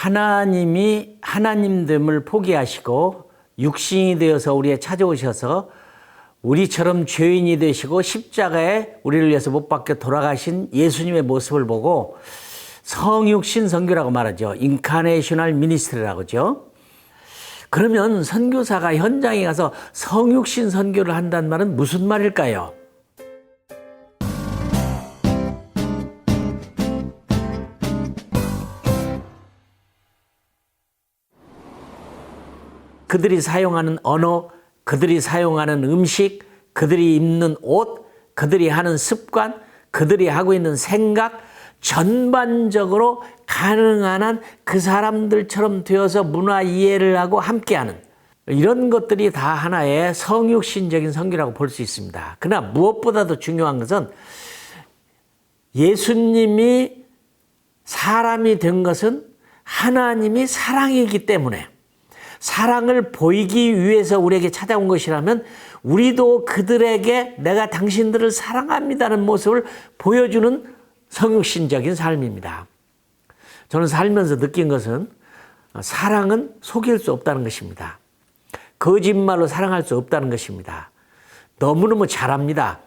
하나님이 하나님됨을 포기하시고 육신이 되어서 우리에 찾아오셔서 우리처럼 죄인이 되시고 십자가에 우리를 위해서 못 박혀 돌아가신 예수님의 모습을 보고 성육신 선교라고 말하죠. 인카네이셔널 미니스트리라고 하죠. 그러면 선교사가 현장에 가서 성육신 선교를 한다는 말은 무슨 말일까요? 그들이 사용하는 언어, 그들이 사용하는 음식, 그들이 입는 옷, 그들이 하는 습관, 그들이 하고 있는 생각, 전반적으로 가능한 한 그 사람들처럼 되어서 문화 이해를 하고 함께하는 이런 것들이 다 하나의 성육신적인 선교라고 볼 수 있습니다. 그러나 무엇보다도 중요한 것은 예수님이 사람이 된 것은 하나님이 사랑이기 때문에 사랑을 보이기 위해서 우리에게 찾아온 것이라면 우리도 그들에게 내가 당신들을 사랑합니다는 모습을 보여주는 성육신적인 삶입니다. 저는 살면서 느낀 것은 사랑은 속일 수 없다는 것입니다. 거짓말로 사랑할 수 없다는 것입니다. 너무너무 잘합니다.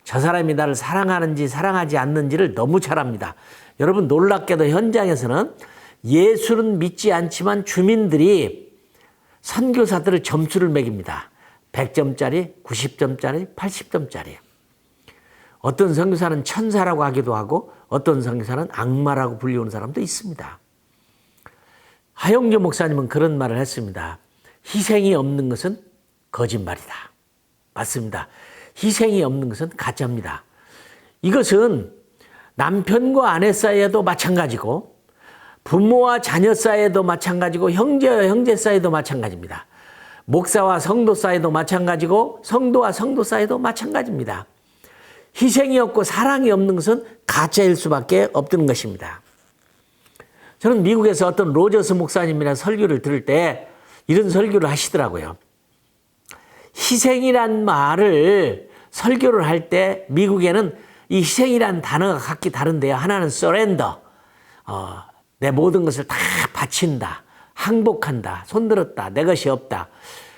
저 사람이 나를 사랑하는지 사랑하지 않는지를 너무 잘합니다. 여러분 놀랍게도 현장에서는 예수는 믿지 않지만 주민들이 선교사들을 점수를 매깁니다. 100점짜리, 90점짜리, 80점짜리. 어떤 선교사는 천사라고 하기도 하고 어떤 선교사는 악마라고 불리우는 사람도 있습니다. 하영조 목사님은 그런 말을 했습니다. 희생이 없는 것은 거짓말이다. 맞습니다. 희생이 없는 것은 가짜입니다. 이것은 남편과 아내 사이에도 마찬가지고 부모와 자녀 사이에도 마찬가지고 형제와 형제 사이에도 마찬가지입니다. 목사와 성도 사이에도 마찬가지고 성도와 성도 사이에도 마찬가지입니다. 희생이 없고 사랑이 없는 것은 가짜일 수밖에 없는 것입니다. 저는 미국에서 어떤 로저스 목사님이라는 설교를 들을 때 이런 설교를 하시더라고요. 희생이란 말을 설교를 할 때 미국에는 이 희생이란 단어가 각기 다른데요. 하나는 surrender, 내 모든 것을 다 바친다, 항복한다, 손들었다, 내 것이 없다.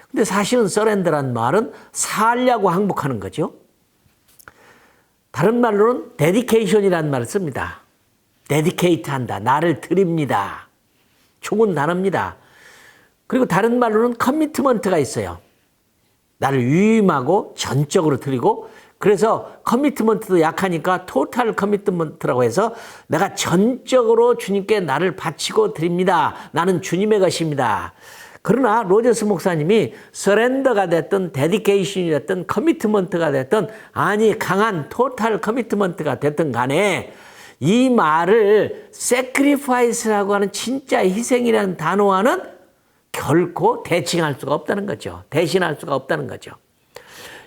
근데 사실은 surrender란 말은 살려고 항복하는 거죠. 다른 말로는 dedication이라는 말을 씁니다. dedicate 한다, 나를 드립니다. 좋은 단어입니다. 그리고 다른 말로는 commitment가 있어요. 나를 위임하고 전적으로 드리고 그래서 커미트먼트도 약하니까 토탈 커미트먼트라고 해서 내가 전적으로 주님께 나를 바치고 드립니다. 나는 주님의 것입니다. 그러나 로저스 목사님이 서렌더가 됐든 데디케이션이 됐든 커미트먼트가 됐든 아니 강한 토탈 커미트먼트가 됐든 간에 이 말을 sacrifice라고 하는 진짜 희생이라는 단어와는 결코 대칭할 수가 없다는 거죠. 대신할 수가 없다는 거죠.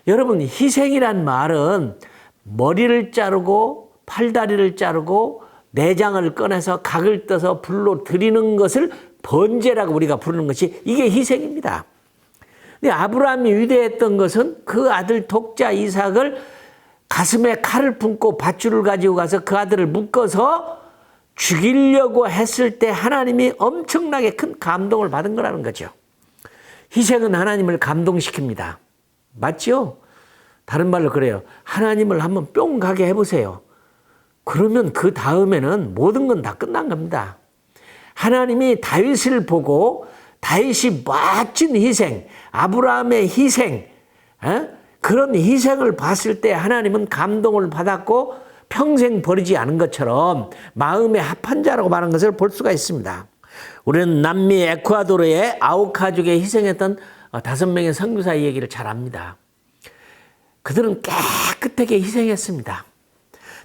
여러분 희생이란 말은 머리를 자르고 팔다리를 자르고 내장을 꺼내서 각을 떠서 불로 들이는 것을 번제라고 우리가 부르는 것이 이게 희생입니다. 근데 아브라함이 위대했던 것은 그 아들 독자 이삭을 가슴에 칼을 품고 밧줄을 가지고 가서 그 아들을 묶어서 죽이려고 했을 때 하나님이 엄청나게 큰 감동을 받은 거라는 거죠. 희생은 하나님을 감동시킵니다. 맞죠? 다른 말로 그래요. 하나님을 한번 뿅 가게 해보세요. 그러면 그 다음에는 모든 건 다 끝난 겁니다. 하나님이 다윗을 보고 다윗이 멋진 희생, 아브라함의 희생, 그런 희생을 봤을 때 하나님은 감동을 받았고 평생 버리지 않은 것처럼 마음의 합한 자라고 말하는 것을 볼 수가 있습니다. 우리는 남미 에콰도르의 아우카족에 희생했던 5명의 선교사 얘기를 잘 압니다. 그들은 깨끗하게 희생했습니다.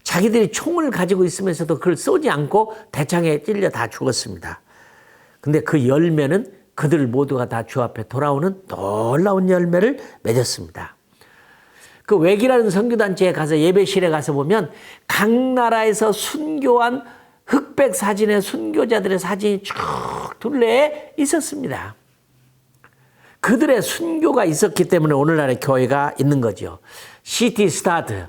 자기들이 총을 가지고 있으면서도 그걸 쏘지 않고 대창에 찔려 다 죽었습니다. 근데 그 열매는 그들 모두가 다 주 앞에 돌아오는 놀라운 열매를 맺었습니다. 그 웩이라는 선교단체에 가서 예배실에 가서 보면 각 나라에서 순교한 흑백 사진의 순교자들의 사진이 쭉 둘레에 있었습니다. 그들의 순교가 있었기 때문에 오늘날의 교회가 있는 거죠. 시티 스타트.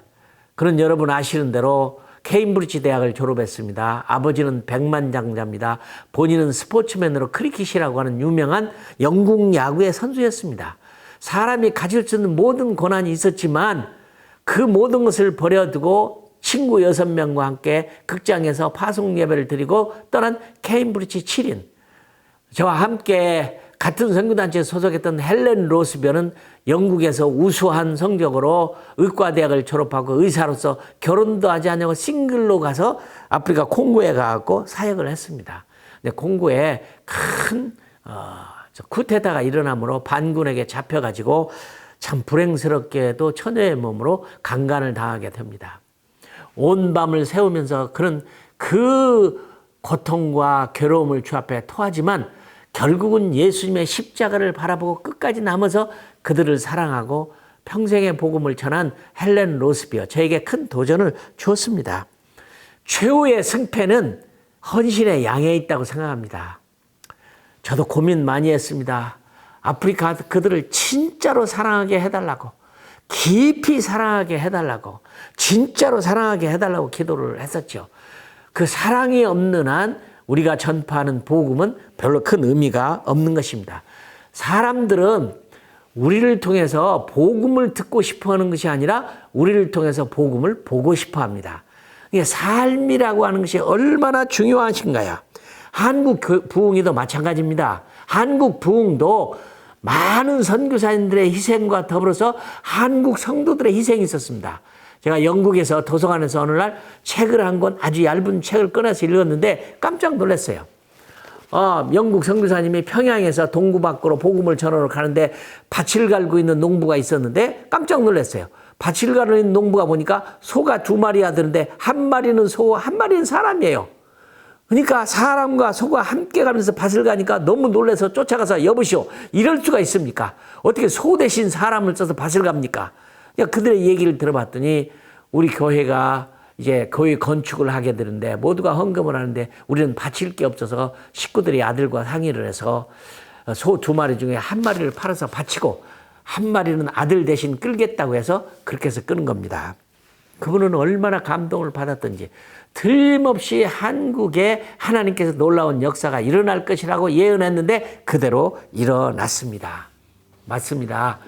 그런 여러분 아시는 대로 케임브리지 대학을 졸업했습니다. 아버지는 백만장자입니다. 본인은 스포츠맨으로 크리켓이라고 하는 유명한 영국 야구의 선수였습니다. 사람이 가질 수 있는 모든 고난이 있었지만 그 모든 것을 버려두고 친구 6명과 함께 극장에서 파송 예배를 드리고 떠난 케임브리지 7인. 저와 함께 같은 선교단체에 소속했던 헬렌 로스비어는 영국에서 우수한 성적으로 의과대학을 졸업하고 의사로서 결혼도 하지 않냐고 싱글로 가서 아프리카 콩고에 가고 사역을 했습니다. 근데 콩고에 큰 쿠데타가 일어남으로 반군에게 잡혀가지고 참 불행스럽게도 처녀의 몸으로 강간을 당하게 됩니다. 온 밤을 새우면서 그는 그 고통과 괴로움을 주 앞에 토하지만 결국은 예수님의 십자가를 바라보고 끝까지 남아서 그들을 사랑하고 평생의 복음을 전한 헬렌 로스비어, 저에게 큰 도전을 주었습니다. 최후의 승패는 헌신의 양에 있다고 생각합니다. 저도 고민 많이 했습니다. 아프리카 그들을 진짜로 사랑하게 해달라고, 깊이 사랑하게 해달라고, 진짜로 사랑하게 해달라고 기도를 했었죠. 그 사랑이 없는 한 우리가 전파하는 복음은 별로 큰 의미가 없는 것입니다. 사람들은 우리를 통해서 복음을 듣고 싶어 하는 것이 아니라 우리를 통해서 복음을 보고 싶어 합니다. 삶이라고 하는 것이 얼마나 중요하신가요? 한국 부흥회도 마찬가지입니다. 한국 부흥도 많은 선교사님들의 희생과 더불어서 한국 성도들의 희생이 있었습니다. 제가 영국에서 도서관에서 어느 날 책을 한 권, 아주 얇은 책을 꺼내서 읽었는데 깜짝 놀랐어요. 영국 선교사님이 평양에서 동구 밖으로 복음을 전하러 가는데 밭을 갈고 있는 농부가 있었는데 깜짝 놀랐어요. 밭을 갈고 있는 농부가 보니까 소가 2마리야 되는데 한 마리는 소, 한 마리는 사람이에요. 그러니까 사람과 소가 함께 가면서 밭을 가니까 너무 놀라서 쫓아가서 여보시오, 이럴 수가 있습니까? 어떻게 소 대신 사람을 써서 밭을 갑니까? 그들의 얘기를 들어봤더니 우리 교회가 이제 교회 건축을 하게 되는데 모두가 헌금을 하는데 우리는 바칠 게 없어서 식구들이 아들과 상의를 해서 소 2마리 중에 한 마리를 팔아서 바치고 한 마리는 아들 대신 끌겠다고 해서 그렇게 해서 끄는 겁니다. 그분은 얼마나 감동을 받았던지 틀림없이 한국에 하나님께서 놀라운 역사가 일어날 것이라고 예언했는데 그대로 일어났습니다. 맞습니다.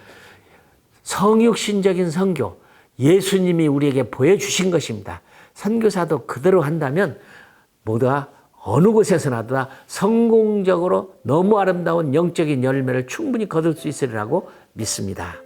성육신적인 선교, 예수님이 우리에게 보여주신 것입니다. 선교사도 그대로 한다면 모두가 어느 곳에서나도 성공적으로 너무 아름다운 영적인 열매를 충분히 거둘 수 있으리라고 믿습니다.